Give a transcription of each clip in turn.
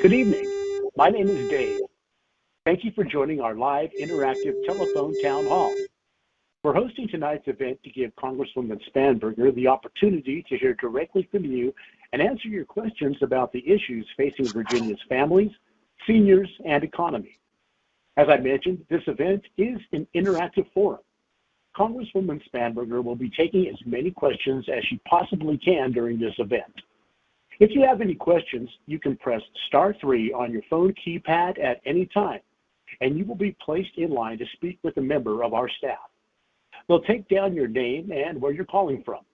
Good evening. My name is Dave. Thank you for joining our live interactive telephone town hall. We're hosting tonight's event to give Congresswoman Spanberger the opportunity to hear directly from you and answer your questions about the issues facing Virginia's families, seniors, and economy. As I mentioned, this event is an interactive forum. Congresswoman Spanberger will be taking as many questions as she possibly can during this event. If you have any questions, you can press *3 on your phone keypad at any time, and you will be placed in line to speak with a member of our staff. They'll take down your name and where you're calling from.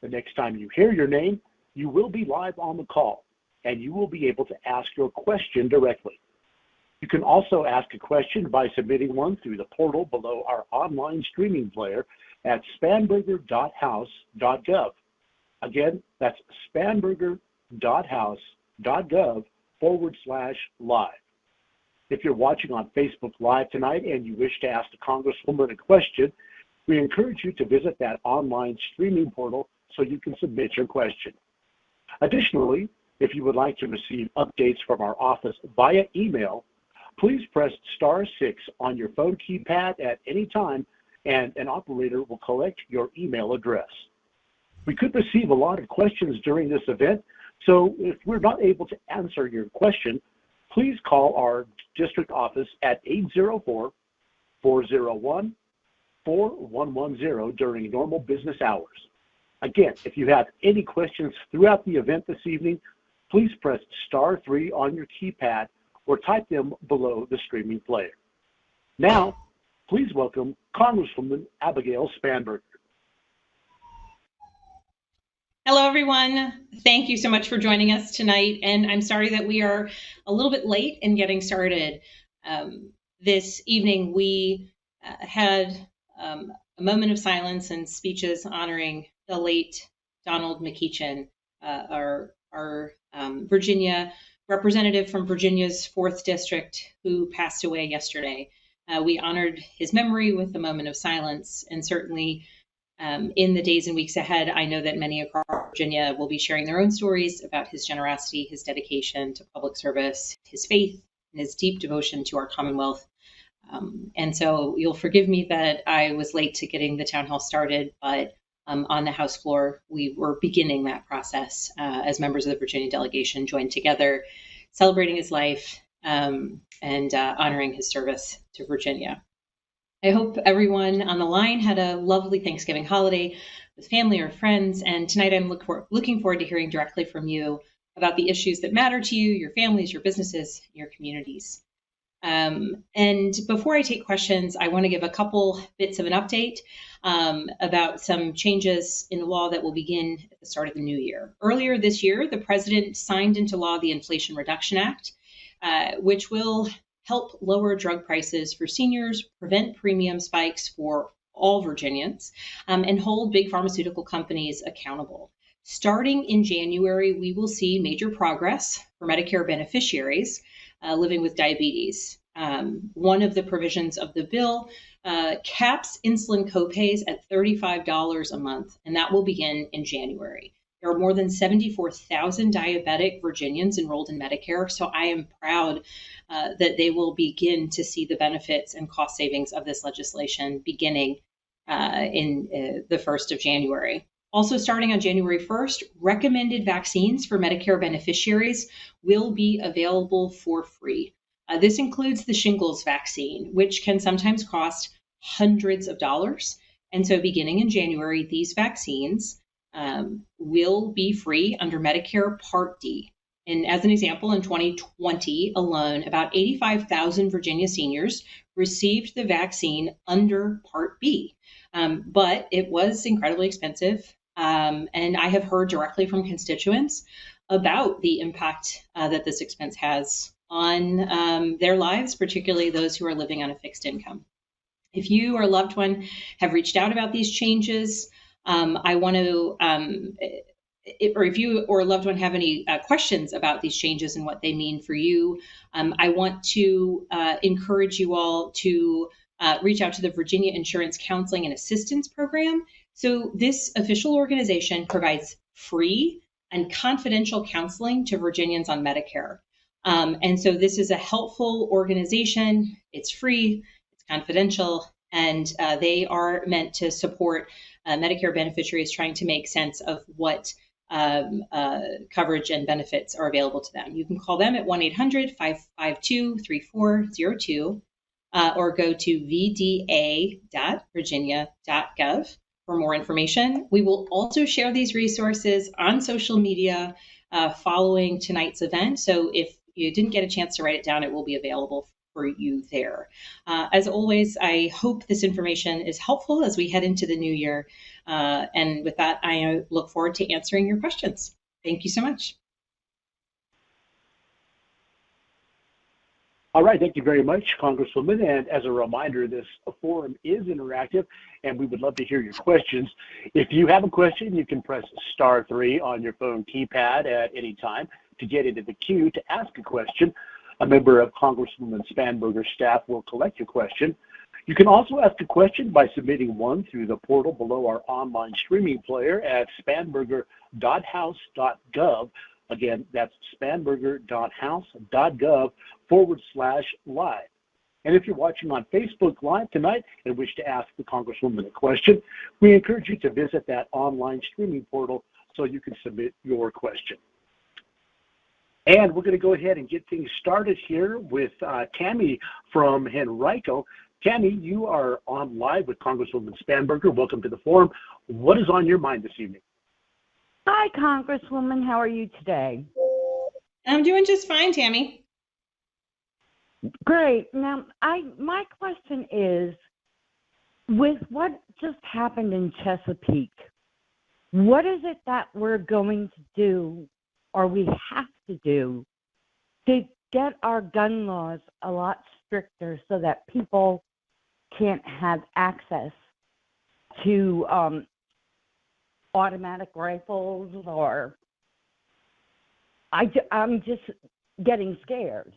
The next time you hear your name, you will be live on the call, and you will be able to ask your question directly. You can also ask a question by submitting one through the portal below our online streaming player at spanberger.house.gov. Again, that's spanberger.house.gov/live. If you're watching on Facebook Live tonight and you wish to ask the Congresswoman a question, we encourage you to visit that online streaming portal so you can submit your question. Additionally, if you would like to receive updates from our office via email, please press *6 on your phone keypad at any time, and an operator will collect your email address. We could receive a lot of questions during this event, so if we're not able to answer your question, please call our district office at 804-401-4110 during normal business hours. Again, if you have any questions throughout the event this evening, please press *3 on your keypad or type them below the streaming player. Now, please welcome Congresswoman Abigail Spanberger. Hello, everyone. Thank you so much for joining us tonight. And I'm sorry that we are a little bit late in getting started. This evening, we had a moment of silence and speeches honoring the late Donald McEachin, our Virginia representative from Virginia's 4th District, who passed away yesterday. We honored his memory with a moment of silence, and certainly in the days and weeks ahead, I know that many across Virginia will be sharing their own stories about his generosity, his dedication to public service, his faith, and his deep devotion to our Commonwealth. And so you'll forgive me that I was late to getting the town hall started, but on the House floor, we were beginning that process as members of the Virginia delegation joined together, celebrating his life and honoring his service to Virginia. I hope everyone on the line had a lovely Thanksgiving holiday with family or friends, and tonight I'm looking forward to hearing directly from you about the issues that matter to you, your families, your businesses, your communities. And before I take questions, I want to give a couple bits of an update about some changes in law that will begin at the start of the new year. Earlier this year, the president signed into law the Inflation Reduction Act, which will help lower drug prices for seniors, prevent premium spikes for all Virginians, and hold big pharmaceutical companies accountable. Starting in January, we will see major progress for Medicare beneficiaries living with diabetes. One of the provisions of the bill caps insulin copays at $35 a month, and that will begin in January. There are more than 74,000 diabetic Virginians enrolled in Medicare, so I am proud that they will begin to see the benefits and cost savings of this legislation beginning in the 1st of January. Also, starting on January 1st, recommended vaccines for Medicare beneficiaries will be available for free. This includes the shingles vaccine, which can sometimes cost hundreds of dollars. And so beginning in January, these vaccines will be free under Medicare Part D. And as an example, in 2020 alone, about 85,000 Virginia seniors received the vaccine under Part B. But it was incredibly expensive. And I have heard directly from constituents about the impact that this expense has on their lives, particularly those who are living on a fixed income. If you or a loved one have reached out about these changes, I want to, or if you or a loved one have any questions about these changes and what they mean for you, I want to encourage you all to reach out to the Virginia Insurance Counseling and Assistance Program. So this official organization provides free and confidential counseling to Virginians on Medicare. And so this is a helpful organization. It's free, it's confidential, and they are meant to support Medicare beneficiaries trying to make sense of what coverage and benefits are available to them. You can call them at 1-800-552-3402 or go to vda.virginia.gov for more information. We will also share these resources on social media following tonight's event. So if you didn't get a chance to write it down, it will be available for you there. As always, I hope this information is helpful as we head into the new year. And with that, I look forward to answering your questions. Thank you so much. All right, thank you very much, Congresswoman. And as a reminder, this forum is interactive, and we would love to hear your questions. If you have a question, you can press *3 on your phone keypad at any time to get into the queue to ask a question. A member of Congresswoman Spanberger's staff will collect your question. You can also ask a question by submitting one through the portal below our online streaming player at spanberger.house.gov. Again, that's spanberger.house.gov/live. And if you're watching on Facebook Live tonight and wish to ask the Congresswoman a question, we encourage you to visit that online streaming portal so you can submit your question. And we're going to go ahead and get things started here with Tammy from Henrico. Tammy, you are on live with Congresswoman Spanberger. Welcome to the forum. What is on your mind this evening? Hi, Congresswoman. How are you today? I'm doing just fine, Tammy. Great. Now, my question is, with what just happened in Chesapeake, what is it that we're going to do, or we have to do, to get our gun laws a lot stricter so that people can't have access to automatic rifles? Or I'm just getting scared.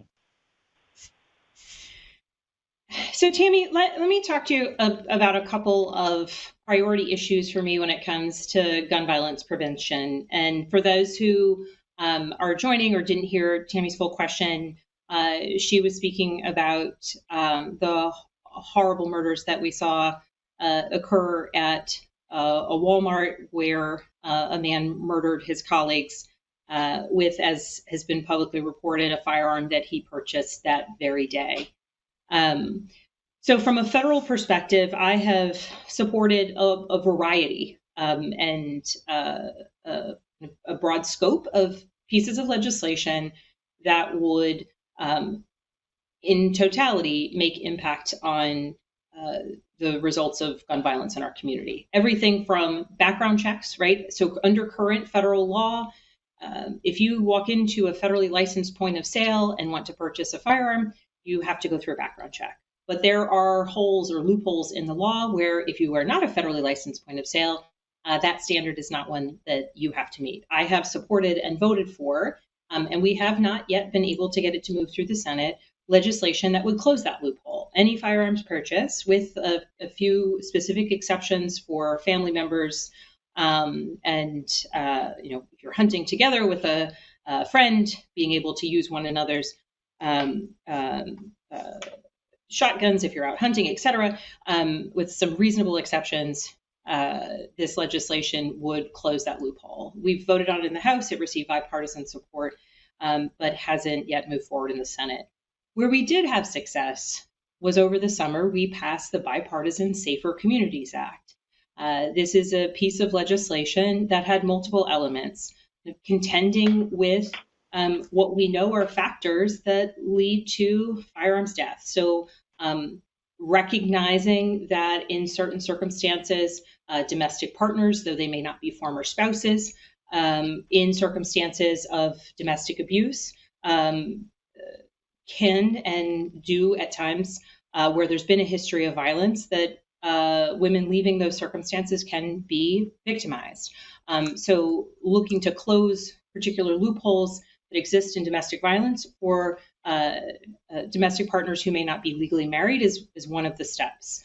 So Tammy, let me talk to you about a couple of priority issues for me when it comes to gun violence prevention. And for those who are joining or didn't hear Tammy's full question, she was speaking about the horrible murders that we saw occur at a Walmart where a man murdered his colleagues with, as has been publicly reported, a firearm that he purchased that very day. So from a federal perspective, I have supported a variety and a broad scope of pieces of legislation that would, in totality, make impact on the results of gun violence in our community. Everything from background checks, right? So under current federal law, if you walk into a federally licensed point of sale and want to purchase a firearm, you have to go through a background check. But there are holes or loopholes in the law where if you are not a federally licensed point of sale, that standard is not one that you have to meet. I have supported and voted for, and we have not yet been able to get it to move through the Senate, legislation that would close that loophole. Any firearms purchase, with a few specific exceptions for family members, and if you're hunting together with a friend, being able to use one another's shotguns if you're out hunting, etc., with some reasonable exceptions, this legislation would close that loophole. We've voted on it in the House. It received bipartisan support, but hasn't yet moved forward in the Senate. Where we did have success was over the summer. We passed the Bipartisan Safer Communities Act. This is a piece of legislation that had multiple elements, contending with what we know are factors that lead to firearms death. So recognizing that in certain circumstances, domestic partners, though they may not be former spouses, in circumstances of domestic abuse, can and do at times where there's been a history of violence, that women leaving those circumstances can be victimized. So looking to close particular loopholes that exist in domestic violence for domestic partners who may not be legally married is one of the steps.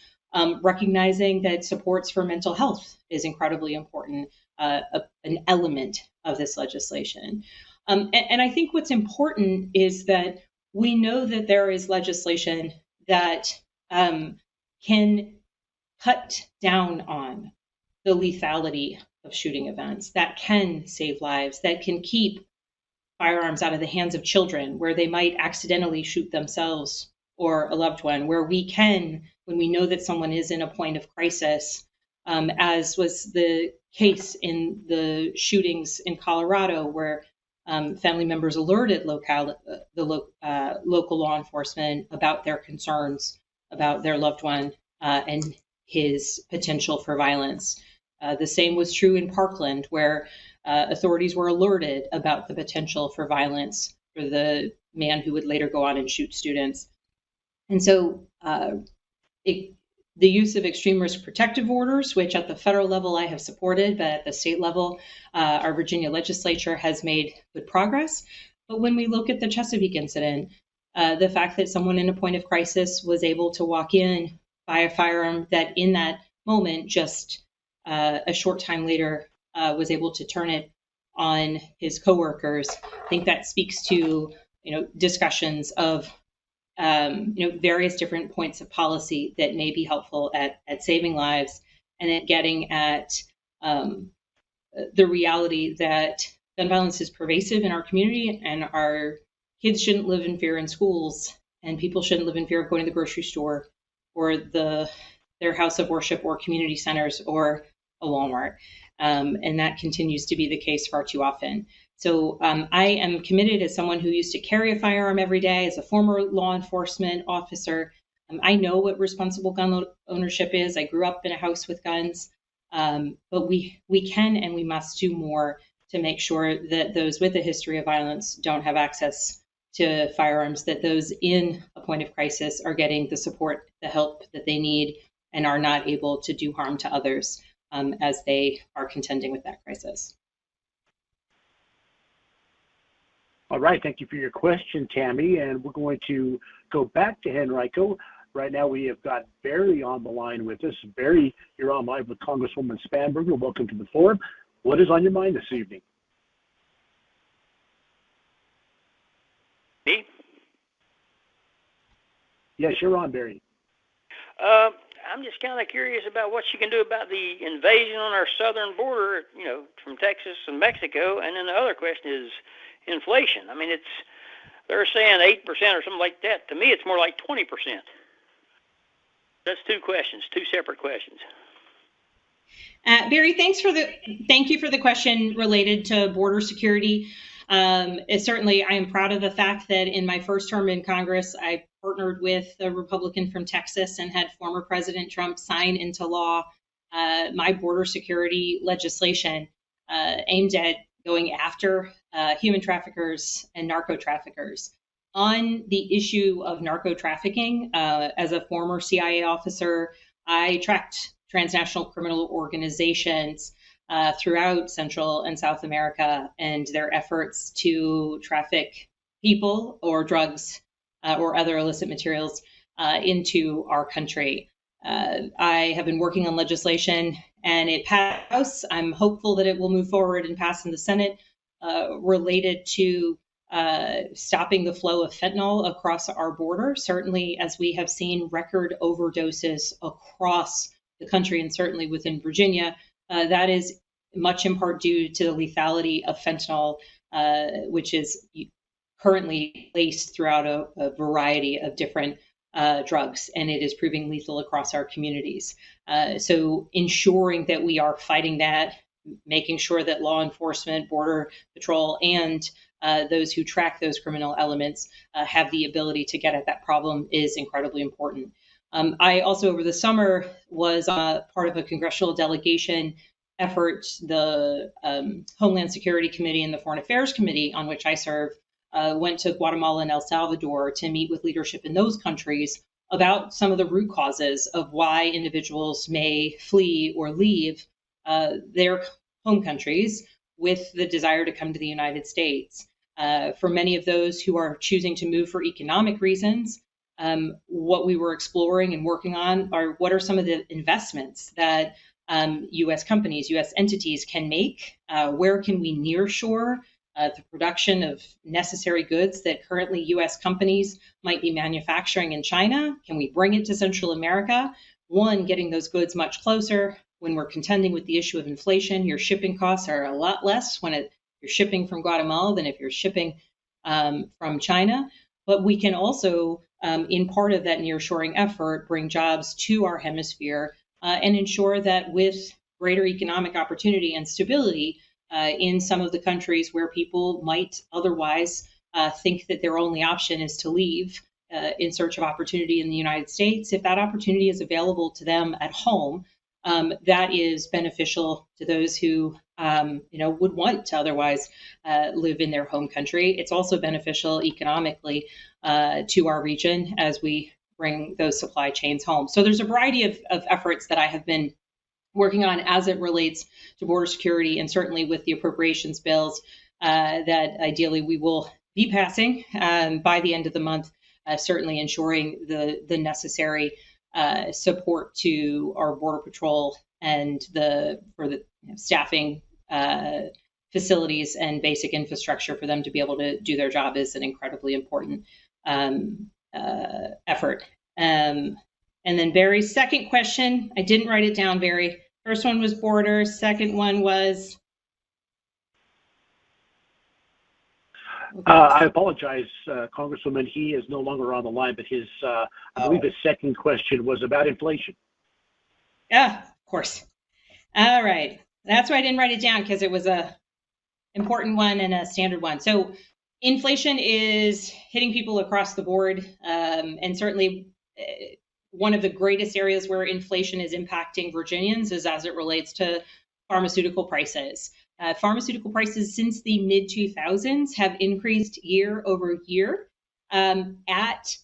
Recognizing that supports for mental health is incredibly important, an element of this legislation. And I think what's important is that we know that there is legislation that can cut down on the lethality of shooting events, that can save lives, that can keep firearms out of the hands of children where they might accidentally shoot themselves or a loved one, where we can, when we know that someone is in a point of crisis, as was the case in the shootings in Colorado, where family members alerted local law enforcement about their concerns about their loved one and his potential for violence. The same was true in Parkland, where authorities were alerted about the potential for violence for the man who would later go on and shoot students. And so the use of extreme risk protective orders, which at the federal level I have supported, but at the state level, our Virginia legislature has made good progress. But when we look at the Chesapeake incident, the fact that someone in a point of crisis was able to walk in, buy a firearm that in that moment, just a short time later, was able to turn it on his coworkers, I think that speaks to discussions of various different points of policy that may be helpful at saving lives and at getting at the reality that gun violence is pervasive in our community, and our kids shouldn't live in fear in schools, and people shouldn't live in fear of going to the grocery store or their house of worship or community centers or a Walmart. And that continues to be the case far too often. So I am committed as someone who used to carry a firearm every day, as a former law enforcement officer. I know what responsible gun ownership is. I grew up in a house with guns, but we can and we must do more to make sure that those with a history of violence don't have access to firearms, that those in a point of crisis are getting the support, the help that they need, and are not able to do harm to others as they are contending with that crisis. All right, thank you for your question, Tammy. And we're going to go back to Henrico. Right now we have got Barry on the line with us. Barry, you're on live with Congresswoman Spanberger. Welcome to the forum. What is on your mind this evening? Me? Yes, you're on, Barry. I'm just kind of curious about what you can do about the invasion on our southern border, from Texas and Mexico. And then the other question is inflation. I mean, they're saying 8% or something like that. To me, it's more like 20%. That's two questions, two separate questions. Barry, thank you for the question related to border security. Certainly, I am proud of the fact that in my first term in Congress, I partnered with a Republican from Texas and had former President Trump sign into law my border security legislation aimed at going after human traffickers and narco traffickers. On the issue of narco trafficking, as a former CIA officer, I tracked transnational criminal organizations throughout Central and South America and their efforts to traffic people or drugs or other illicit materials into our country. I have been working on legislation, and it passed. I'm hopeful that it will move forward and pass in the Senate related to stopping the flow of fentanyl across our border. Certainly, as we have seen record overdoses across the country and certainly within Virginia, that is much in part due to the lethality of fentanyl, which is currently laced throughout a variety of different drugs, and it is proving lethal across our communities. So ensuring that we are fighting that, making sure that law enforcement, Border Patrol, and those who track those criminal elements have the ability to get at that problem is incredibly important. I also, over the summer, was part of a congressional delegation effort, the Homeland Security Committee and the Foreign Affairs Committee, on which I serve, went to Guatemala and El Salvador to meet with leadership in those countries about some of the root causes of why individuals may flee or leave their home countries with the desire to come to the United States. For many of those who are choosing to move for economic reasons, what we were exploring and working on are what are some of the investments that U.S. companies, U.S. entities can make? Where can we nearshore the production of necessary goods that currently U.S. companies might be manufacturing in China? Can we bring it to Central America? One, getting those goods much closer. When we're contending with the issue of inflation, your shipping costs are a lot less when you're shipping from Guatemala than if you're shipping from China. But we can also, in part of that nearshoring effort, bring jobs to our hemisphere and ensure that with greater economic opportunity and stability in some of the countries where people might otherwise think that their only option is to leave in search of opportunity in the United States, if that opportunity is available to them at home, that is beneficial to those who would want to otherwise live in their home country. It's also beneficial economically to our region as we bring those supply chains home. So there's a variety of efforts that I have been working on as it relates to border security, and certainly with the appropriations bills that ideally we will be passing by the end of the month, certainly ensuring the necessary support to our Border Patrol and for the staffing facilities and basic infrastructure for them to be able to do their job is an incredibly important effort. And then Barry's second question, I didn't write it down, Barry. First one was borders. Second one was? I apologize, Congresswoman. He is no longer on the line, but I believe his second question was about inflation. Yeah, of course. All right. That's why I didn't write it down, because it was a important one and a standard one. So inflation is hitting people across the board, and certainly one of the greatest areas where inflation is impacting Virginians is as it relates to pharmaceutical prices. Pharmaceutical prices since the mid-2000s have increased year over year at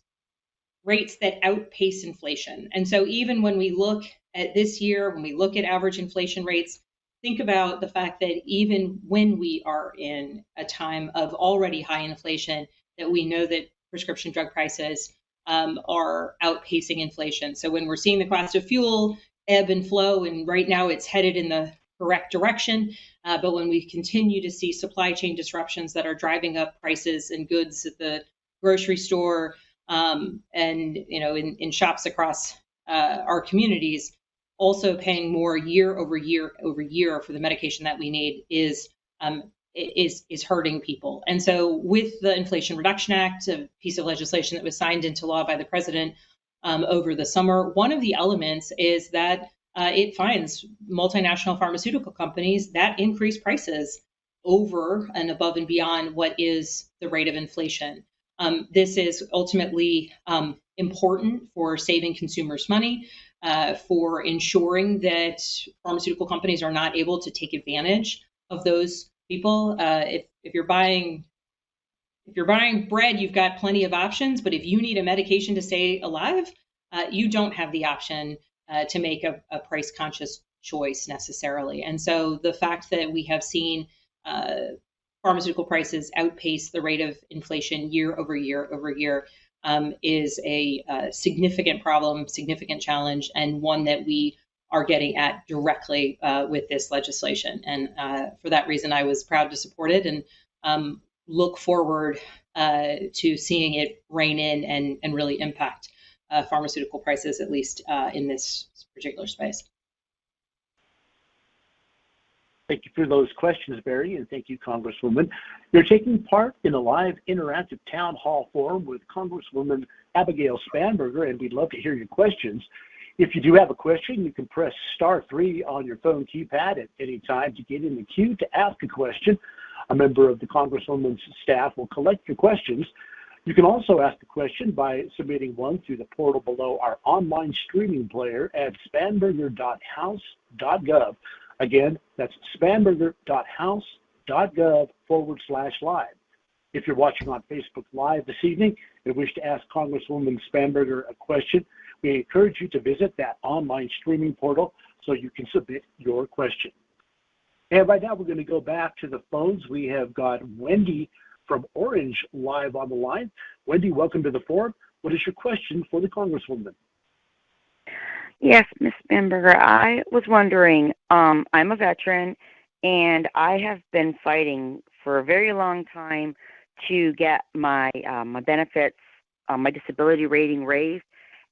rates that outpace inflation. And so even when we look at this year, when we look at average inflation rates, think about the fact that even when we are in a time of already high inflation, that we know that prescription drug prices are outpacing inflation. So when we're seeing the cost of fuel ebb and flow, and right now it's headed in the correct direction, but when we continue to see supply chain disruptions that are driving up prices and goods at the grocery store and in shops across our communities, also paying more year over year for the medication that we need is hurting people. And so with the Inflation Reduction Act, a piece of legislation that was signed into law by the president over the summer, one of the elements is that it fines multinational pharmaceutical companies that increase prices over and above and beyond what is the rate of inflation. This is ultimately important for saving consumers money, for ensuring that pharmaceutical companies are not able to take advantage of those people. If you're buying bread, you've got plenty of options, but if you need a medication to stay alive, you don't have the option to make a price-conscious choice necessarily. And so the fact that we have seen pharmaceutical prices outpace the rate of inflation year over year is a significant problem, significant challenge, and one that we are getting at directly with this legislation. And for that reason, I was proud to support it and look forward to seeing it rein in and really impact pharmaceutical prices, at least in this particular space. Thank you for those questions, Barry, and thank you, Congresswoman. You're taking part in a live interactive town hall forum with Congresswoman Abigail Spanberger, and we'd love to hear your questions. If you do have a question, you can press *3 on your phone keypad at any time to get in the queue to ask a question. A member of the Congresswoman's staff will collect your questions. You can also ask a question by submitting one through the portal below our online streaming player at spanberger.house.gov. Again, that's spanberger.house.gov/live. If you're watching on Facebook Live this evening and wish to ask Congresswoman Spanberger a question, we encourage you to visit that online streaming portal so you can submit your question. And right now we're going to go back to the phones. We have got Wendy from Orange live on the line. Wendy, welcome to the forum. What is your question for the Congresswoman? Yes, Ms. Spanberger, I was wondering, I'm a veteran, and I have been fighting for a very long time to get my my benefits, my disability rating raised.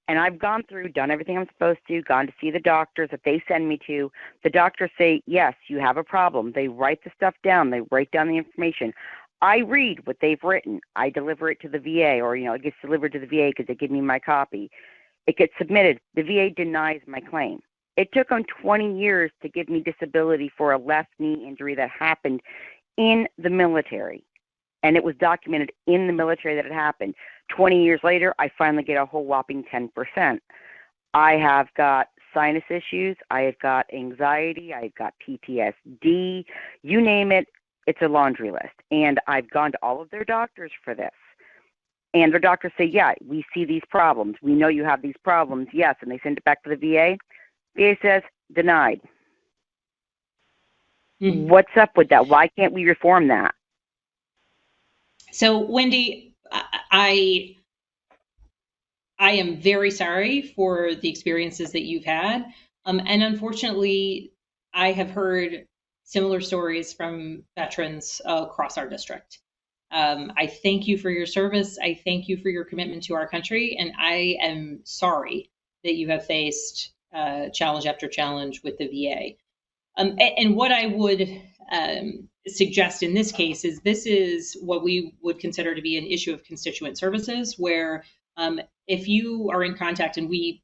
And I've gone through, done everything I'm supposed to, gone to see the doctors that they send me to. The doctors say, yes, you have a problem. They write the stuff down. They write down the information. I read what they've written. I deliver it to the VA, or, it gets delivered to the VA because they give me my copy. It gets submitted. The VA denies my claim. It took them 20 years to give me disability for a left knee injury that happened in the military. And it was documented in the military that it happened. 20 years later, I finally get a whole whopping 10%. I have got sinus issues. I have got anxiety. I've got PTSD. You name it, it's a laundry list. And I've gone to all of their doctors for this. And their doctors say, yeah, we see these problems. We know you have these problems. Yes. And they send it back to the VA. VA says, denied. Mm-hmm. What's up with that? Why can't we reform that? So, Wendy, I am very sorry for the experiences that you've had. And unfortunately, I have heard similar stories from veterans across our district. I thank you for your service. I thank you for your commitment to our country. And I am sorry that you have faced challenge after challenge with the VA. And what I would suggest in this case is this is what we would consider to be an issue of constituent services, where if you are in contact and we,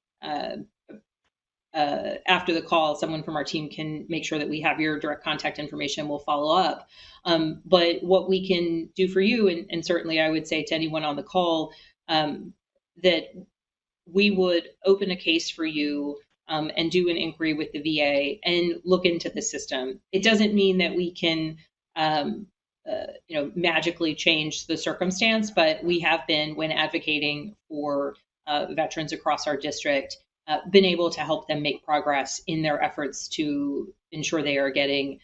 after the call, someone from our team can make sure that we have your direct contact information and we'll follow up. But what we can do for you, and certainly I would say to anyone on the call, that we would open a case for you and do an inquiry with the VA and look into the system. It doesn't mean that we can, magically change the circumstance, but we have been, when advocating for veterans across our district, been able to help them make progress in their efforts to ensure they are getting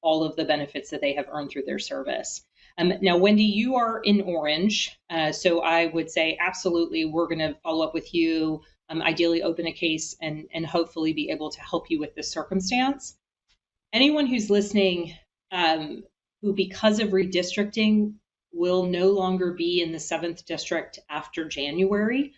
all of the benefits that they have earned through their service. Now, Wendy, you are in Orange, so I would say absolutely we're going to follow up with you, ideally open a case and hopefully be able to help you with this circumstance. Anyone who's listening who, because of redistricting, will no longer be in the 7th District after January,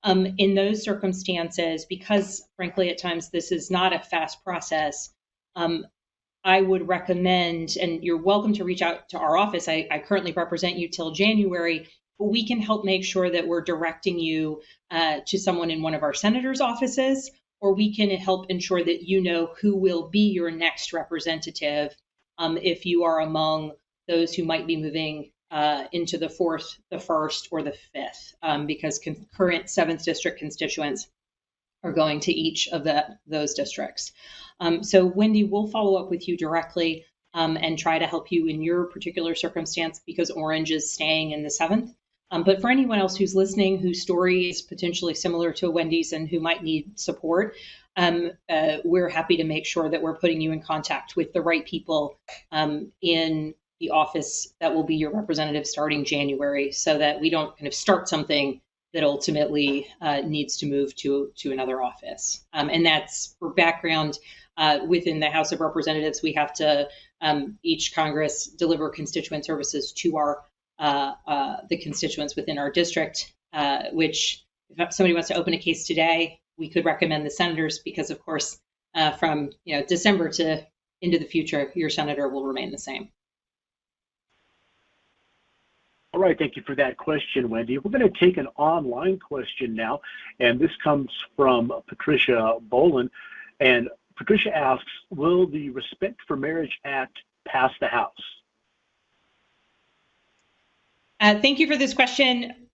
in those circumstances, because frankly, at times this is not a fast process, I would recommend, and you're welcome to reach out to our office. I currently represent you till January, but we can help make sure that we're directing you to someone in one of our senators' offices, or we can help ensure that you know who will be your next representative if you are among those who might be moving into the 4th, the 1st, or the 5th, because current 7th District constituents are going to each of those districts. So, Wendy, we'll follow up with you directly and try to help you in your particular circumstance, because Orange is staying in the 7th. But for anyone else who's listening, whose story is potentially similar to Wendy's and who might need support, we're happy to make sure that we're putting you in contact with the right people in the office that will be your representative starting January, so that we don't kind of start something that ultimately needs to move to another office. And that's, for background, within the House of Representatives, we have to, each Congress, deliver constituent services to our the constituents within our district, which if somebody wants to open a case today, we could recommend the senators, because of course, from December to into the future, your senator will remain the same. All right, thank you for that question, Wendy. We're going to take an online question now, and this comes from Patricia Boland. And Patricia asks, will the Respect for Marriage Act pass the House? Thank you for this question.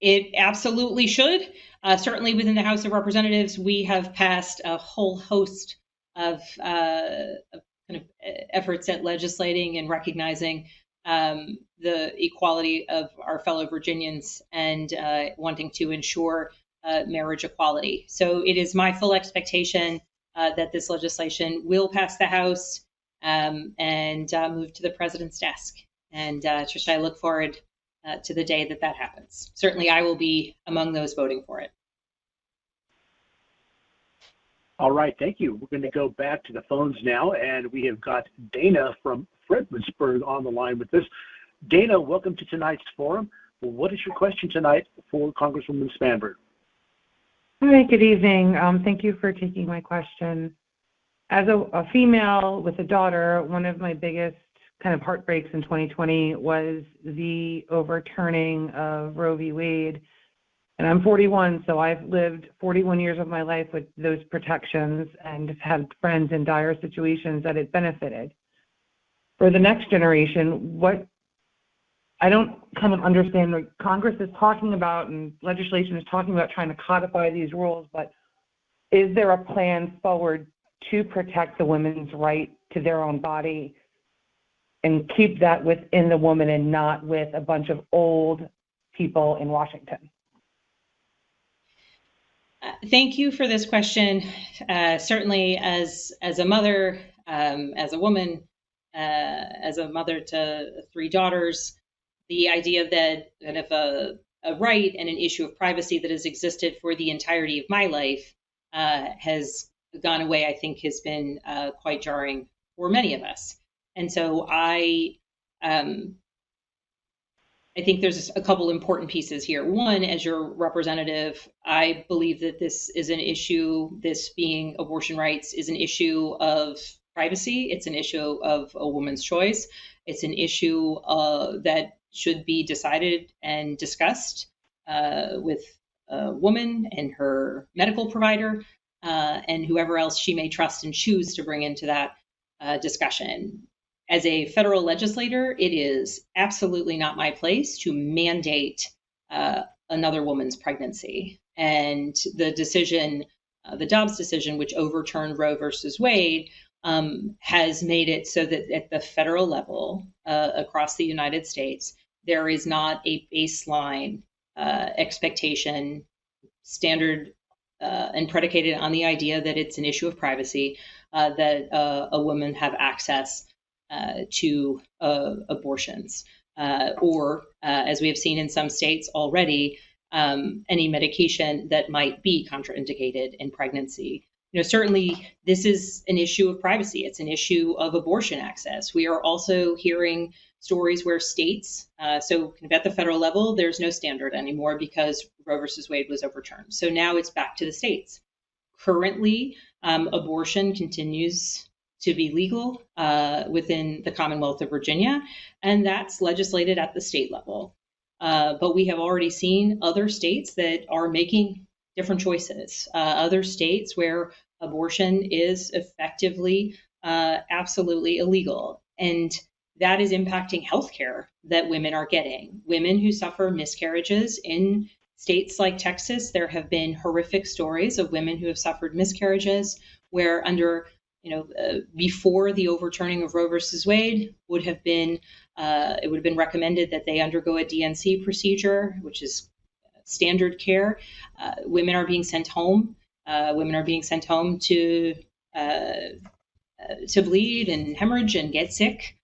It absolutely should. Certainly within the House of Representatives, we have passed a whole host of efforts at legislating and recognizing the equality of our fellow Virginians and wanting to ensure marriage equality. So it is my full expectation that this legislation will pass the House and move to the president's desk. And Tricia, I look forward to the day that happens. Certainly, I will be among those voting for it. All right, thank you. We're going to go back to the phones now, and we have got Dana from Fredericksburg on the line with us. Dana, welcome to tonight's forum. What is your question tonight for Congresswoman Spanberger? Hi, good evening. Thank you for taking my question. As a female with a daughter, one of my biggest kind of heartbreaks in 2020 was the overturning of Roe v. Wade. And I'm 41, so I've lived 41 years of my life with those protections and have had friends in dire situations that it benefited. For the next generation, I don't kind of understand what Congress is talking about and legislation is talking about trying to codify these rules, but is there a plan forward to protect the woman's right to their own body and keep that within the woman and not with a bunch of old people in Washington? Thank you for this question. Certainly, as a mother, as a woman, as a mother to 3 daughters, the idea that if a right and an issue of privacy that has existed for the entirety of my life has gone away, I think has been quite jarring for many of us. And so I think there's a couple important pieces here. One, as your representative, I believe that this is an issue, this being abortion rights, is an issue of privacy. It's an issue of a woman's choice. It's an issue that should be decided and discussed with a woman and her medical provider and whoever else she may trust and choose to bring into that discussion. As a federal legislator, it is absolutely not my place to mandate another woman's pregnancy. And the decision, the Dobbs decision, which overturned Roe versus Wade, has made it so that at the federal level across the United States, there is not a baseline expectation, standard and predicated on the idea that it's an issue of privacy, that a woman have access to abortions, or as we have seen in some states already, any medication that might be contraindicated in pregnancy. Certainly this is an issue of privacy. It's an issue of abortion access. We are also hearing stories where states, so kind of at the federal level, there's no standard anymore because Roe versus Wade was overturned. So now it's back to the states. Currently, abortion continues to be legal within the Commonwealth of Virginia, and that's legislated at the state level. But we have already seen other states that are making different choices, other states where abortion is effectively absolutely illegal. And that is impacting healthcare that women are getting. Women who suffer miscarriages in states like Texas, there have been horrific stories of women who have suffered miscarriages where before the overturning of Roe versus Wade it would have been recommended that they undergo a DNC procedure, which is standard care. Women are being sent home. Women are being sent home to bleed and hemorrhage and get sick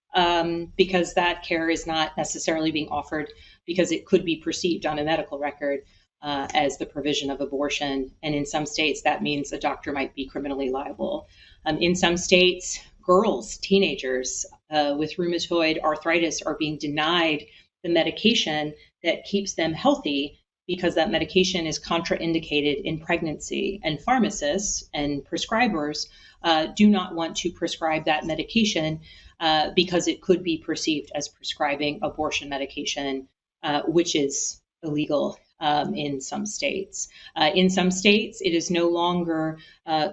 because that care is not necessarily being offered because it could be perceived on a medical record as the provision of abortion. And in some states, that means a doctor might be criminally liable. In some states, girls, teenagers with rheumatoid arthritis are being denied the medication that keeps them healthy because that medication is contraindicated in pregnancy. And pharmacists and prescribers do not want to prescribe that medication because it could be perceived as prescribing abortion medication, which is illegal in some states. In some states, it is no longer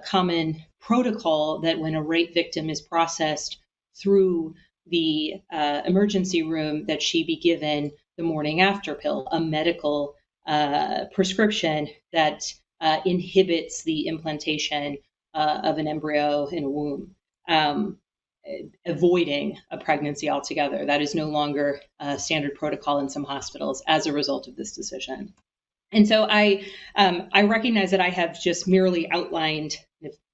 common protocol that when a rape victim is processed through the emergency room that she be given the morning after pill, a medical prescription that inhibits the implantation of an embryo in a womb, avoiding a pregnancy altogether. That is no longer a standard protocol in some hospitals as a result of this decision. And so I recognize that I have just merely outlined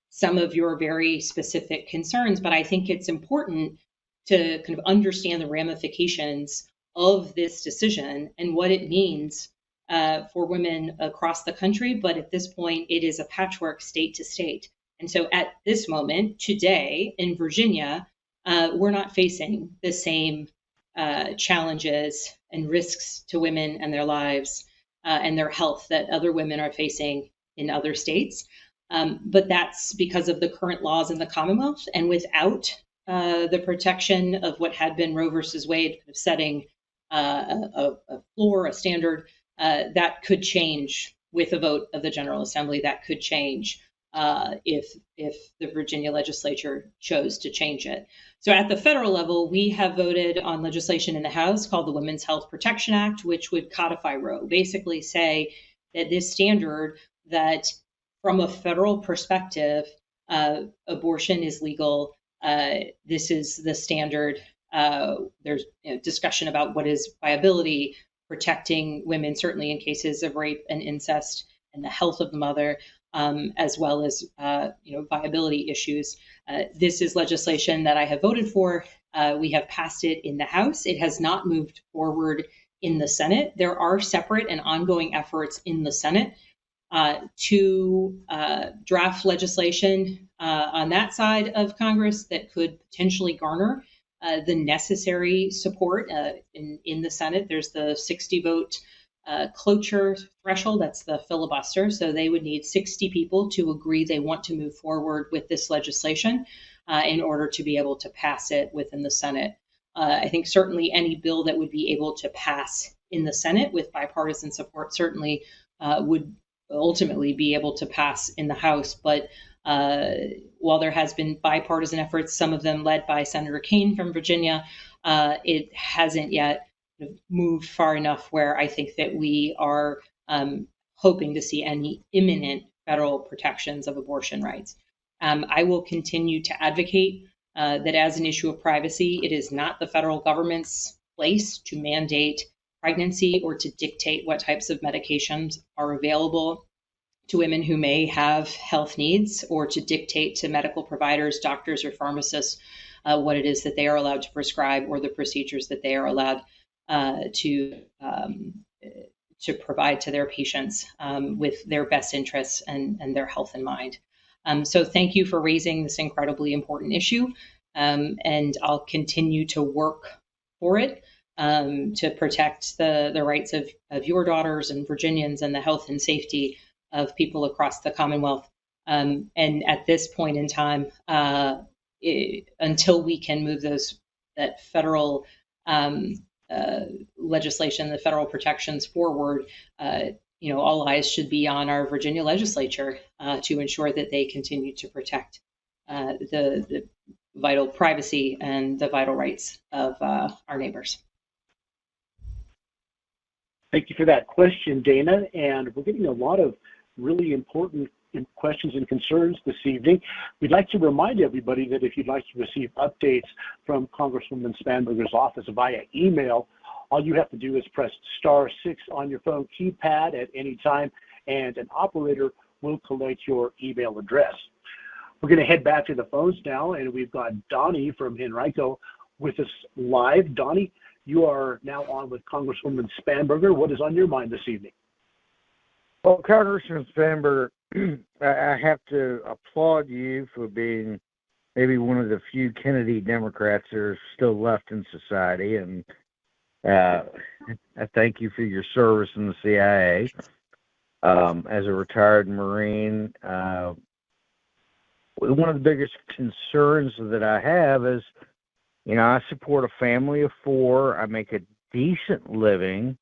some of your very specific concerns, but I think it's important to kind of understand the ramifications of this decision and what it means for women across the country. But at this point, it is a patchwork state to state. And so at this moment, today in Virginia, we're not facing the same challenges and risks to women and their lives and their health that other women are facing in other states. But that's because of the current laws in the Commonwealth, and without the protection of what had been Roe versus Wade, setting a floor, a standard that could change with a vote of the General Assembly. That could change if the Virginia legislature chose to change it. So at the federal level, we have voted on legislation in the House called the Women's Health Protection Act, which would codify Roe, basically say that this standard that from a federal perspective, abortion is legal. This is the standard. There's discussion about what is viability, protecting women, certainly in cases of rape and incest, and the health of the mother, as well as viability issues. This is legislation that I have voted for. We have passed it in the House. It has not moved forward in the Senate. There are separate and ongoing efforts in the Senate to draft legislation on that side of Congress that could potentially garner the necessary support in the Senate. There's the 60 vote cloture threshold. That's the filibuster. So they would need 60 people to agree they want to move forward with this legislation in order to be able to pass it within the Senate. I think certainly any bill that would be able to pass in the Senate with bipartisan support certainly would ultimately be able to pass in the House. But while there has been bipartisan efforts, some of them led by Senator Kaine from Virginia, it hasn't yet moved far enough where I think that we are hoping to see any imminent federal protections of abortion rights. I will continue to advocate that as an issue of privacy, it is not the federal government's place to mandate pregnancy or to dictate what types of medications are available to women who may have health needs, or to dictate to medical providers, doctors, or pharmacists what it is that they are allowed to prescribe or the procedures that they are allowed to provide to their patients with their best interests and their health in mind. So thank you for raising this incredibly important issue, and I'll continue to work for it to protect the rights of your daughters and Virginians and the health and safety of people across the Commonwealth. And at this point in time, until we can move that federal legislation, the federal protections forward, all eyes should be on our Virginia legislature to ensure that they continue to protect the vital privacy and the vital rights of our neighbors. Thank you for that question, Dana. And we're getting a lot of really important questions and concerns this evening. We'd like to remind everybody that if you'd like to receive updates from Congresswoman Spanberger's office via email, all you have to do is press *6 on your phone keypad at any time, and an operator will collect your email address. We're going to head back to the phones now, and we've got Donnie from Henrico with us live. Donnie, you are now on with Congresswoman Spanberger. What is on your mind this evening? Well, Congressman Spanberger, I have to applaud you for being maybe one of the few Kennedy Democrats that are still left in society, and I thank you for your service in the CIA. As a retired Marine, one of the biggest concerns that I have is, I support a family of 4. I make a decent living.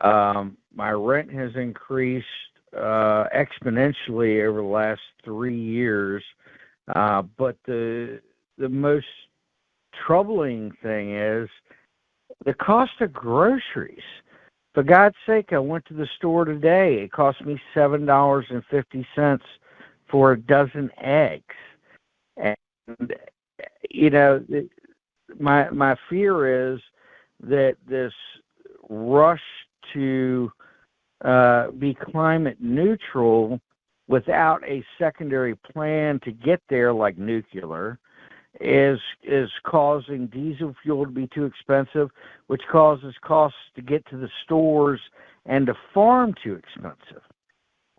My rent has increased exponentially over the last 3 years. But the most troubling thing is the cost of groceries. For God's sake, I went to the store today. It cost me $7.50 for a dozen eggs. And, my fear is that this rush to be climate neutral without a secondary plan to get there, like nuclear, is causing diesel fuel to be too expensive, which causes costs to get to the stores and to farm too expensive.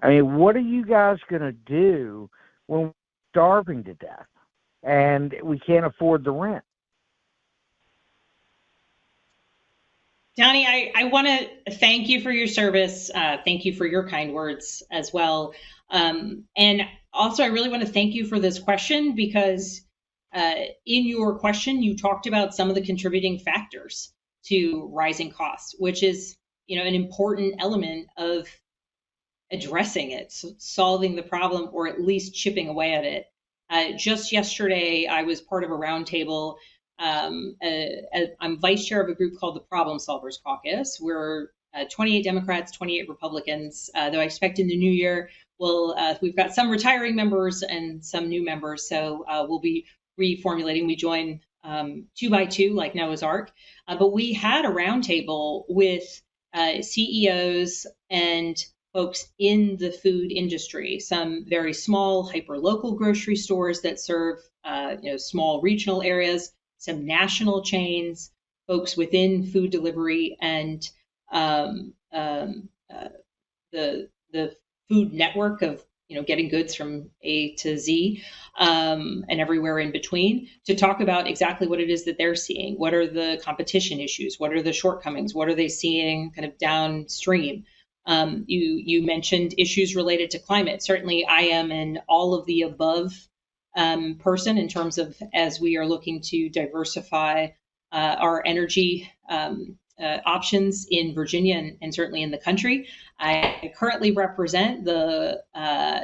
I mean, what are you guys going to do when starving to death, and we can't afford the rent. Donnie, I want to thank you for your service. Thank you for your kind words as well. And also, I really want to thank you for this question, because in your question, you talked about some of the contributing factors to rising costs, which is, an important element of addressing it, solving the problem, or at least chipping away at it. Just yesterday, I was part of a roundtable. I'm vice chair of a group called the Problem Solvers Caucus. We're 28 Democrats, 28 Republicans, though I expect in the new year, we've got some retiring members and some new members, so we'll be reformulating. We join 2 by 2 like Noah's Ark, but we had a roundtable with CEOs and folks in the food industry, some very small hyper-local grocery stores that serve small regional areas, some national chains, folks within food delivery, and the food network of getting goods from A to Z, and everywhere in between, to talk about exactly what it is that they're seeing. What are the competition issues? What are the shortcomings? What are they seeing kind of downstream? You mentioned issues related to climate. Certainly, I am an all of the above person in terms of, as we are looking to diversify our energy options in Virginia and certainly in the country. I currently represent the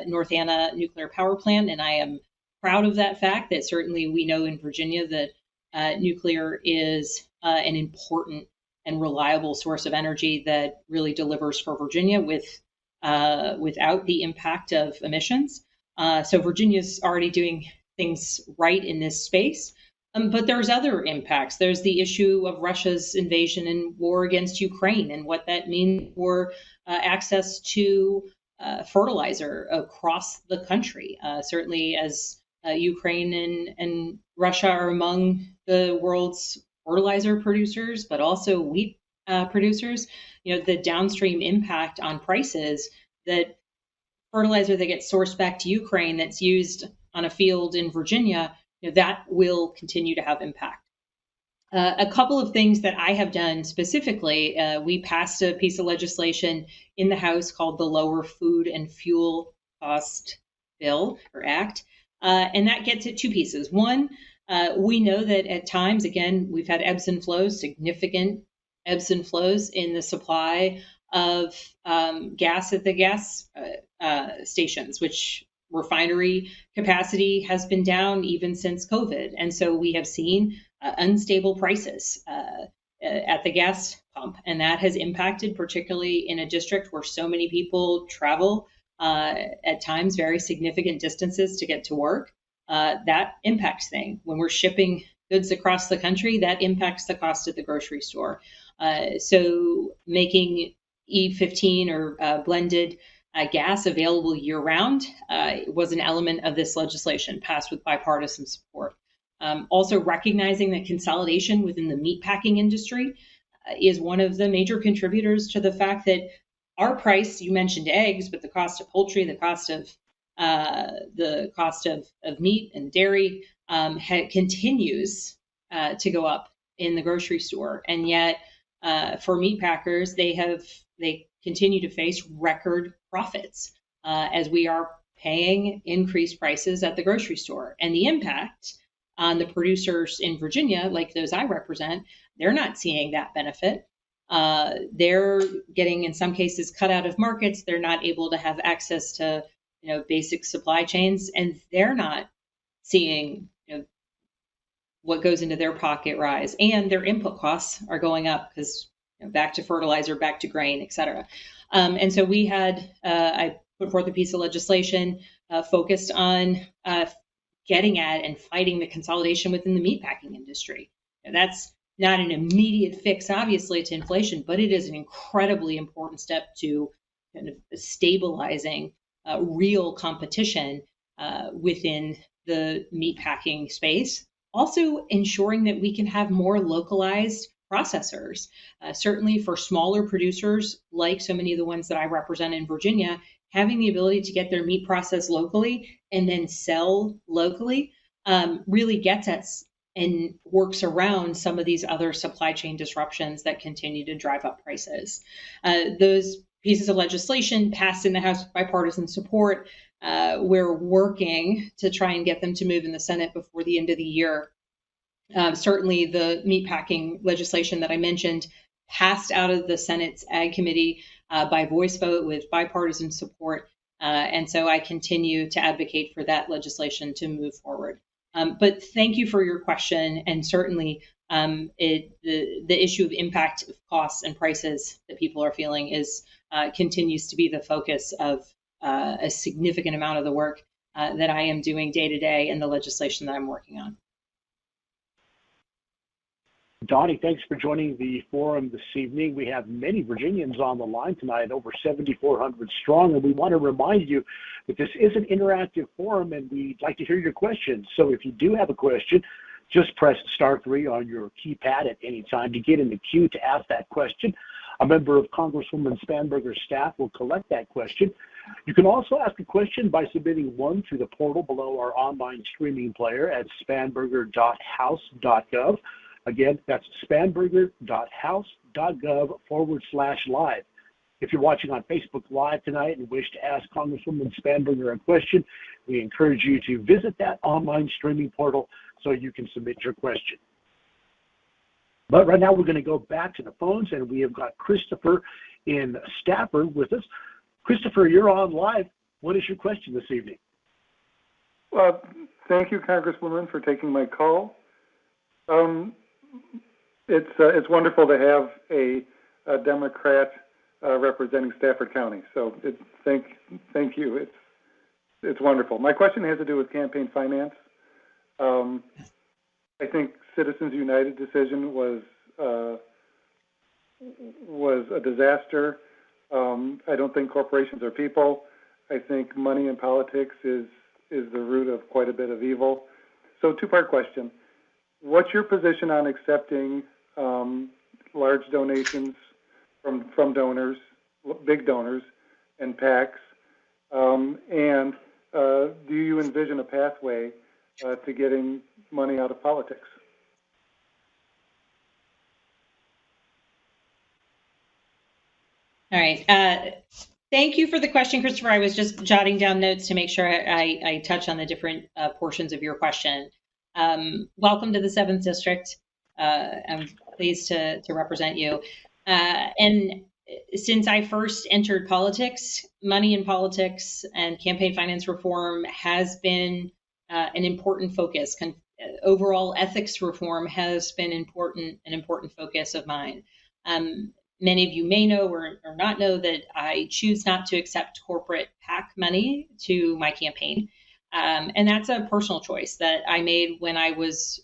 North Anna nuclear power plant, and I am proud of that fact that certainly we know in Virginia that nuclear is an important and reliable source of energy that really delivers for Virginia without the impact of emissions. So Virginia's already doing things right in this space. But there's other impacts. There's the issue of Russia's invasion and war against Ukraine and what that means for access to fertilizer across the country. Certainly, as Ukraine and Russia are among the world's fertilizer producers, but also wheat producers, the downstream impact on prices, that fertilizer that gets sourced back to Ukraine that's used on a field in Virginia, that will continue to have impact. A couple of things that I have done specifically, we passed a piece of legislation in the House called the Lower Food and Fuel Cost Bill or Act, and that gets at two pieces. One, we know that at times, again, we've had ebbs and flows, significant ebbs and flows in the supply of gas at the gas stations, which refinery capacity has been down even since COVID. And so we have seen unstable prices at the gas pump. And that has impacted, particularly in a district where so many people travel at times very significant distances to get to work. That impacts things. When we're shipping goods across the country, that impacts the cost at the grocery store. So making E15 or blended gas available year-round was an element of this legislation passed with bipartisan support. Also recognizing that consolidation within the meatpacking industry is one of the major contributors to the fact that our price, you mentioned eggs, but the cost of poultry, the cost of meat and dairy continues to go up in the grocery store. And yet for meatpackers, they continue to face record profits as we are paying increased prices at the grocery store. And the impact on the producers in Virginia, like those I represent, they're not seeing that benefit. They're getting, in some cases, cut out of markets. They're not able to have access to, basic supply chains, and they're not seeing, what goes into their pocket rise. And their input costs are going up because back to fertilizer, back to grain, et cetera. And so we had, I put forth a piece of legislation focused on getting at and fighting the consolidation within the meatpacking industry. That's not an immediate fix, obviously, to inflation, but it is an incredibly important step to kind of stabilizing real competition within the meatpacking space. Also ensuring that we can have more localized processors. Certainly for smaller producers, like so many of the ones that I represent in Virginia, having the ability to get their meat processed locally and then sell locally really gets us and works around some of these other supply chain disruptions that continue to drive up prices. Those pieces of legislation passed in the House with bipartisan support. We're working to try and get them to move in the Senate before the end of the year. Certainly the meatpacking legislation that I mentioned passed out of the Senate's Ag Committee by voice vote with bipartisan support. And so I continue to advocate for that legislation to move forward. But thank you for your question. And certainly the issue of impact of costs and prices that people are feeling is continues to be the focus of a significant amount of the work that I am doing day to day and the legislation that I'm working on. Donnie, thanks for joining the forum this evening. We have many Virginians on the line tonight, over 7,400 strong, and we want to remind you that this is an interactive forum, and we'd like to hear your questions. So if you do have a question, just press *3 on your keypad at any time to get in the queue to ask that question. A member of Congresswoman Spanberger's staff will collect that question. You can also ask a question by submitting one through the portal below our online streaming player at spanberger.house.gov. Again, that's spanberger.house.gov/live. If you're watching on Facebook Live tonight and wish to ask Congresswoman Spanberger a question, we encourage you to visit that online streaming portal so you can submit your question. But right now we're going to go back to the phones, and we have got Christopher in Stafford with us. Christopher, you're on live. What is your question this evening? Well, thank you, Congresswoman, for taking my call. It's wonderful to have a Democrat representing Stafford County. So thank you. It's wonderful. My question has to do with campaign finance. I think Citizens United decision was a disaster. I don't think corporations are people. I think money in politics is the root of quite a bit of evil. So two-part question. What's your position on accepting large donations from donors, big donors, and PACs? And do you envision a pathway to getting money out of politics? All right. Thank you for the question, Christopher. I was just jotting down notes to make sure I touch on the different portions of your question. Welcome to the 7th District. I'm pleased to represent you. And since I first entered politics, money in politics and campaign finance reform has been an important focus. Overall ethics reform has been an important focus of mine. Many of you may know or not know that I choose not to accept corporate PAC money to my campaign. And that's a personal choice that I made when I was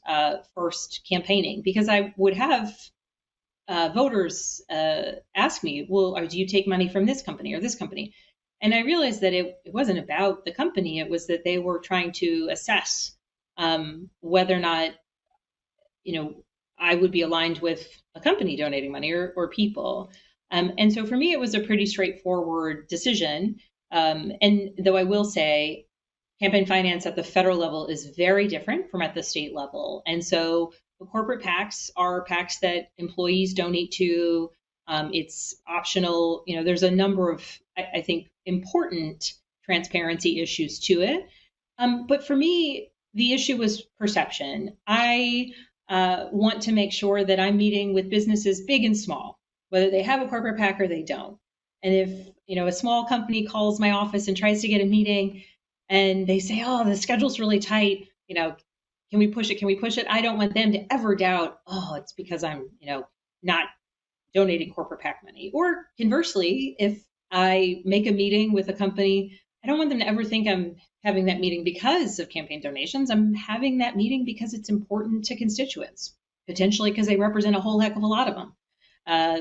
first campaigning, because I would have voters ask me, well, do you take money from this company or this company? And I realized that it wasn't about the company. It was that they were trying to assess whether or not, I would be aligned with a company donating money or people. And so for me, it was a pretty straightforward decision. And though I will say, campaign finance at the federal level is very different from at the state level. And so the corporate PACs are PACs that employees donate to. It's optional. There's a number of, I think, important transparency issues to it. But for me, the issue was perception. I want to make sure that I'm meeting with businesses big and small, whether they have a corporate PAC or they don't. And if, a small company calls my office and tries to get a meeting and they say, oh, the schedule's really tight, can we push it? Can we push it? I don't want them to ever doubt, oh, it's because I'm, not donating corporate PAC money. Or conversely, if I make a meeting with a company, I don't want them to ever think I'm having that meeting because of campaign donations. I'm having that meeting because it's important to constituents, potentially because they represent a whole heck of a lot of them,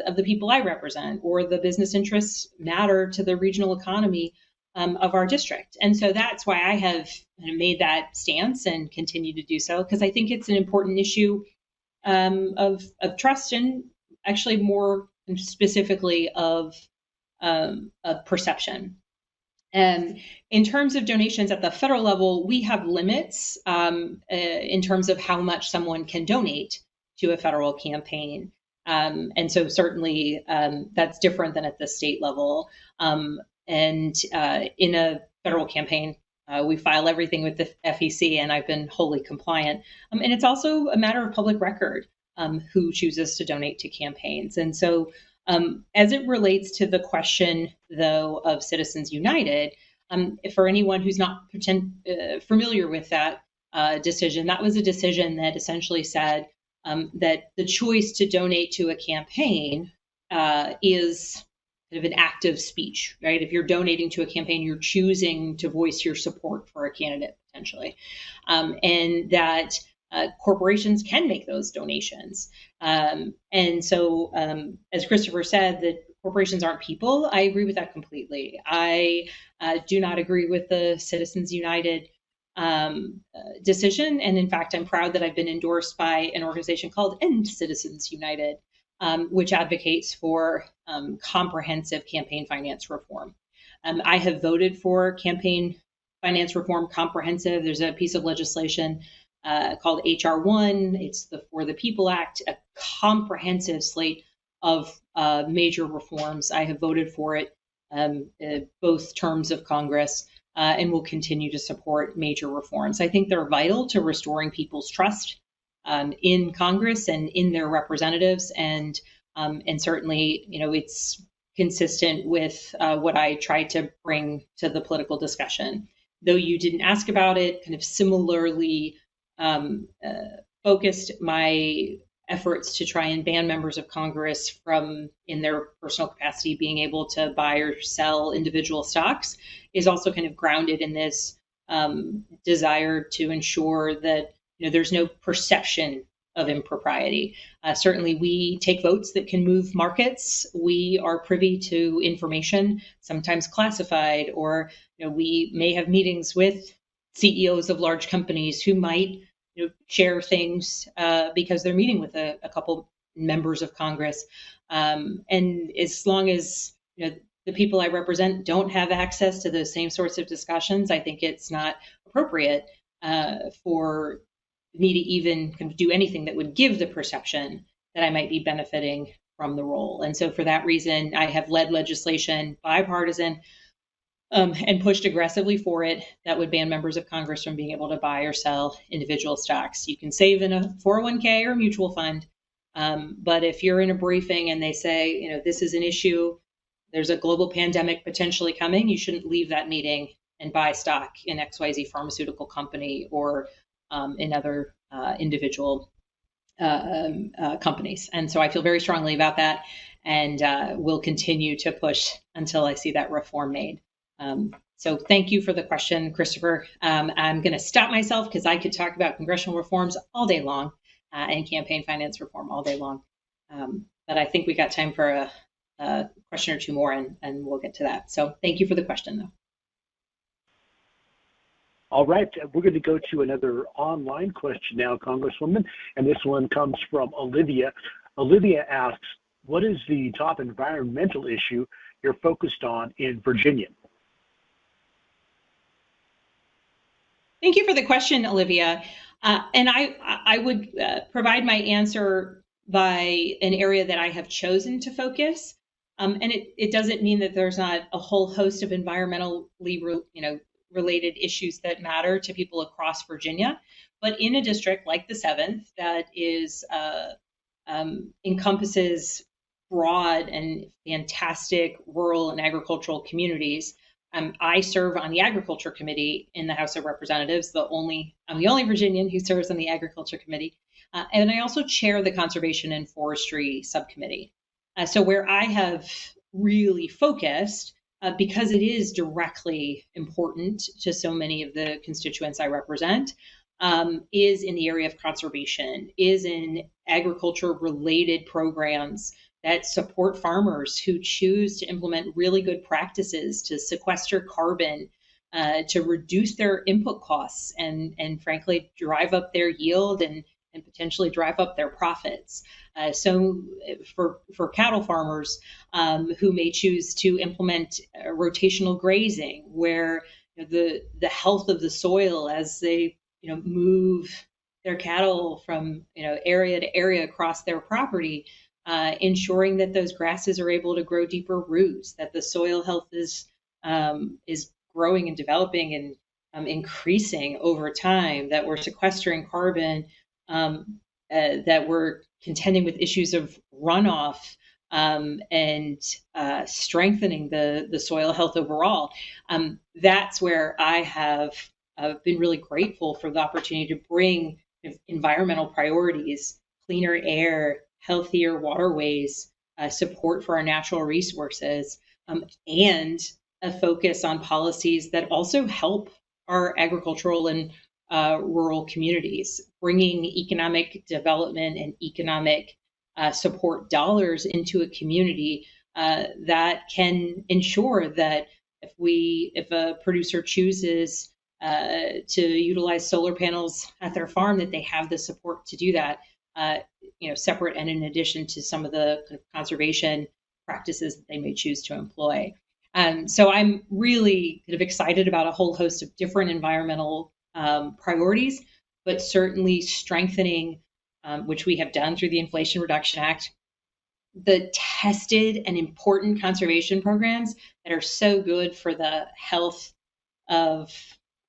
of the people I represent, or the business interests matter to the regional economy of our district. And so that's why I have made that stance and continue to do so, because I think it's an important issue trust and actually more specifically of perception. And in terms of donations at the federal level, we have limits in terms of how much someone can donate to a federal campaign. And so certainly that's different than at the state level. And in a federal campaign, we file everything with the FEC, and I've been wholly compliant. And it's also a matter of public record who chooses to donate to campaigns. And so as it relates to the question, though, of Citizens United, for anyone who's not familiar with that decision, that was a decision that essentially said that the choice to donate to a campaign is kind of an act of speech, right? If you're donating to a campaign, you're choosing to voice your support for a candidate potentially, and that corporations can make those donations. And so, as Christopher said, that corporations aren't people. I agree with that completely. I do not agree with the Citizens United decision. And in fact, I'm proud that I've been endorsed by an organization called End Citizens United, which advocates for comprehensive campaign finance reform. I have voted for campaign finance reform comprehensive. There's a piece of legislation called HR 1. It's the For the People Act, a comprehensive slate of major reforms. I have voted for it both terms of Congress and will continue to support major reforms. I think they're vital to restoring people's trust in Congress and in their representatives, and certainly, it's consistent with what I tried to bring to the political discussion. Though you didn't ask about it, kind of similarly focused my efforts to try and ban members of Congress from, in their personal capacity, being able to buy or sell individual stocks is also kind of grounded in this desire to ensure that there's no perception of impropriety. Certainly, we take votes that can move markets. We are privy to information, sometimes classified, or we may have meetings with CEOs of large companies who might share things because they're meeting with a couple members of Congress. And as long as the people I represent don't have access to those same sorts of discussions, I think it's not appropriate for me to even kind of do anything that would give the perception that I might be benefiting from the role. And so for that reason, I have led legislation, bipartisan, and pushed aggressively for it that would ban members of Congress from being able to buy or sell individual stocks. You can save in a 401k or a mutual fund, but if you're in a briefing and they say, this is an issue, there's a global pandemic potentially coming, you shouldn't leave that meeting and buy stock in XYZ pharmaceutical company or in other individual companies. And so I feel very strongly about that, and will continue to push until I see that reform made. So thank you for the question, Christopher. I'm going to stop myself because I could talk about congressional reforms all day long and campaign finance reform all day long. But I think we got time for a question or two more, and we'll get to that. So thank you for the question, though. All right, we're going to go to another online question now, Congresswoman, and this one comes from Olivia. Olivia asks, what is the top environmental issue you're focused on in Virginia? Thank you for the question, Olivia. And I would provide my answer by an area that I have chosen to focus. And it doesn't mean that there's not a whole host of environmentally related issues that matter to people across Virginia. But in a district like the 7th that is encompasses broad and fantastic rural and agricultural communities, I serve on the Agriculture Committee in the House of Representatives. I'm the only Virginian who serves on the Agriculture Committee. And I also chair the Conservation and Forestry Subcommittee. So where I have really focused, because it is directly important to so many of the constituents I represent, is in the area of conservation, is in agriculture-related programs that support farmers who choose to implement really good practices to sequester carbon, to reduce their input costs, and frankly, drive up their yield and and potentially drive up their profits. So for cattle farmers who may choose to implement rotational grazing, where the health of the soil as they move their cattle from area to area across their property, ensuring that those grasses are able to grow deeper roots, that the soil health is growing and developing and increasing over time, that we're sequestering carbon, that we're contending with issues of runoff, and strengthening the soil health overall. That's where I have been really grateful for the opportunity to bring environmental priorities, cleaner air, healthier waterways, support for our natural resources, and a focus on policies that also help our agricultural and rural communities, bringing economic development and economic support dollars into a community that can ensure that if a producer chooses to utilize solar panels at their farm, that they have the support to do that, separate and in addition to some of the kind of conservation practices that they may choose to employ. So I'm really kind of excited about a whole host of different environmental priorities, but certainly strengthening, which we have done through the Inflation Reduction Act, the tested and important conservation programs that are so good for the health of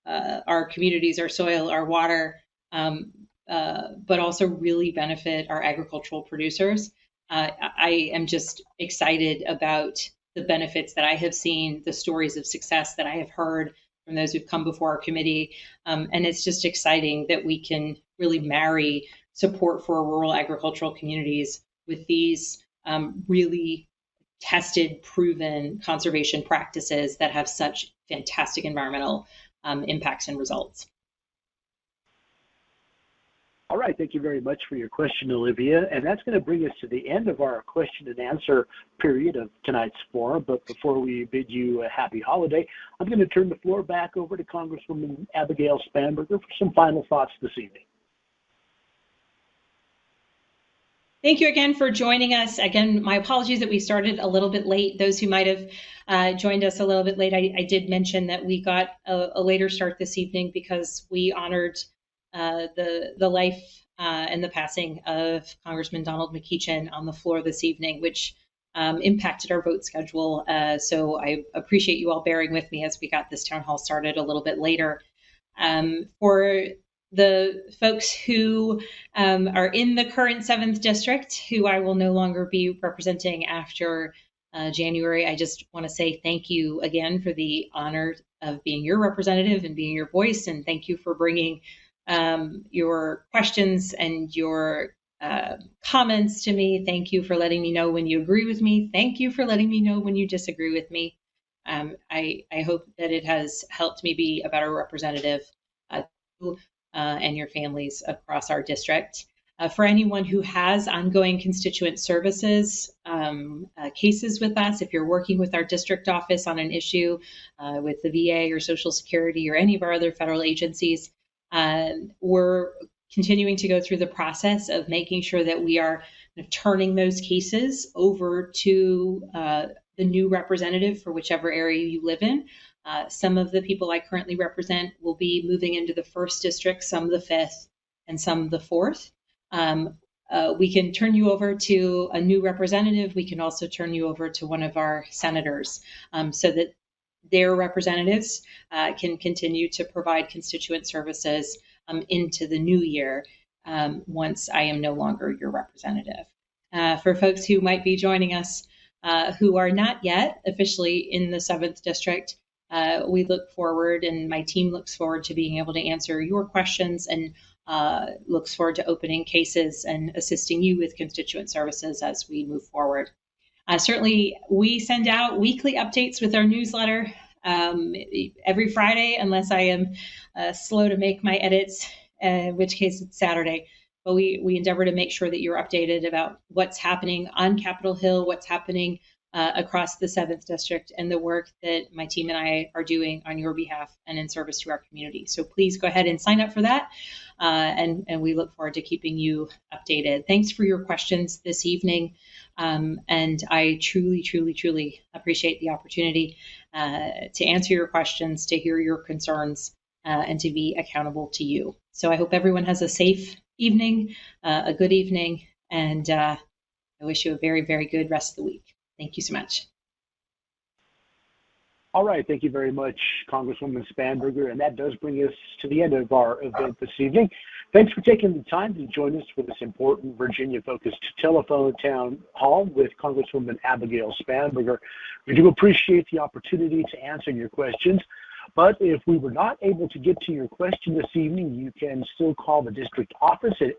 our communities, our soil, our water, but also really benefit our agricultural producers. I am just excited about the benefits that I have seen, the stories of success that I have heard from those who've come before our committee. And it's just exciting that we can really marry support for rural agricultural communities with these really tested, proven conservation practices that have such fantastic environmental impacts and results. All right, thank you very much for your question, Olivia. And that's going to bring us to the end of our question and answer period of tonight's forum. But before we bid you a happy holiday, I'm going to turn the floor back over to Congresswoman Abigail Spanberger for some final thoughts this evening. Thank you again for joining us. Again, my apologies that we started a little bit late. Those who might have joined us a little bit late, I did mention that we got a later start this evening because we honored the life and the passing of Congressman Donald McEachin on the floor this evening, which impacted our vote schedule. So I appreciate you all bearing with me as we got this town hall started a little bit later. For the folks who are in the current 7th District, who I will no longer be representing after January, I just want to say thank you again for the honor of being your representative and being your voice, and thank you for bringing your questions and your comments to me. Thank you for letting me know when you agree with me. Thank you for letting me know when you disagree with me. I hope that it has helped me be a better representative and your families across our district. For anyone who has ongoing constituent services cases with us, if you're working with our district office on an issue with the VA or Social Security or any of our other federal agencies, we're continuing to go through the process of making sure that we are turning those cases over to the new representative for whichever area you live in. Some of the people I currently represent will be moving into the 1st District, some the 5th, and some the 4th. We can turn you over to a new representative. We can also turn you over to one of our senators so that their representatives can continue to provide constituent services into the new year once I am no longer your representative. For folks who might be joining us who are not yet officially in the 7th District, we look forward, and my team looks forward to being able to answer your questions and looks forward to opening cases and assisting you with constituent services as we move forward. Certainly, we send out weekly updates with our newsletter every Friday, unless I am slow to make my edits, in which case it's Saturday. But we endeavor to make sure that you're updated about what's happening on Capitol Hill, what's happening across the 7th District and the work that my team and I are doing on your behalf and in service to our community. So please go ahead and sign up for that. And we look forward to keeping you updated. Thanks for your questions this evening. And I truly, truly, truly appreciate the opportunity to answer your questions, to hear your concerns, and to be accountable to you. So I hope everyone has a safe evening, a good evening, and I wish you a very, very good rest of the week. Thank you so much. All right. Thank you very much, Congresswoman Spanberger. And that does bring us to the end of our event this evening. Thanks for taking the time to join us for this important Virginia-focused telephone town hall with Congresswoman Abigail Spanberger. We do appreciate the opportunity to answer your questions. But if we were not able to get to your question this evening, you can still call the district office at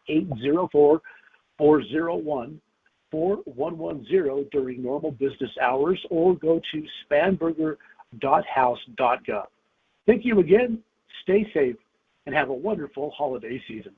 804-401-4110 during normal business hours, or go to spanberger.house.gov. Thank you again, stay safe, and have a wonderful holiday season.